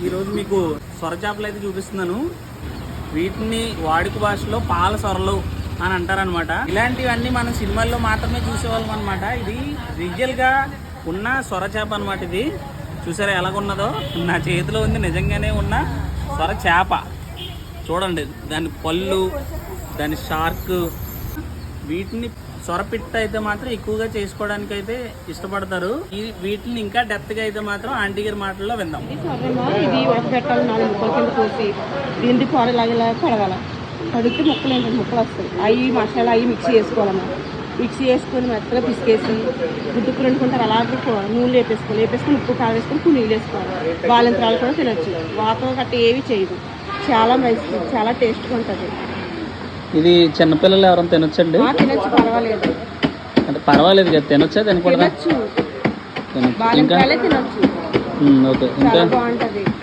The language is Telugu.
ఈరోజు మీకు సొర చేపలు అయితే చూపిస్తున్నాను. వీటిని వాడుక భాషలో పాల సొరలు అని అంటారనమాట. ఇలాంటివన్నీ మనం సినిమాల్లో మాత్రమే చూసేవాళ్ళం అనమాట. ఇది రియల్గా ఉన్న సొర చేప అనమాట. ఇది చూసారా ఎలాగున్నదో, నా చేతిలో ఉంది నిజంగానే ఉన్న సొర చేప. చూడండి దాని పళ్ళు, దాని షార్క్. వీటిని సొరపిట్ట అయితే మాత్రం ఎక్కువగా చేసుకోవడానికి అయితే ఇష్టపడతారు. వీటిని ఇంకా డెప్త్గా అయితే మాత్రం ఆంటీ గారి మాటల్లో విందాం. ఇది ఉడకబెట్టాలి, 4 ముక్కల కింద కోసి దీన్ని పొరలాగేలా కడగాల. కడిగితే ముక్కలు ఏంటంటే ముక్కలు వస్తాయి. అవి మసాలా అవి మిక్సీ చేసుకోవాలన్నమాట. మిక్సీ చేసుకొని మెత్తగా పిసికేసి గుడ్డుకు రెండుకుంటారు. అలాగే నూనె వేపేసుకొని ఉప్పు కారం వేసుకొని నీళ్ళు వేసుకోవాలి. బాలింతరాలు కూడా తినచ్చు. వాతం గట్ట ఏవి చేయదు. చాలా మంచిది, చాలా టేస్ట్గా ఉంటుంది. ఇది చిన్నపిల్లలు ఎవరైనా తినొచ్చండి? తినచ్చు, పర్వాలేదు. అంటే పర్వాలేదు కదా, తినొచ్చా? తినకూడదా? తినచ్చు, బాలింతరాలే తినచ్చు. ఓకే, ఇంకా బాగుంటుంది.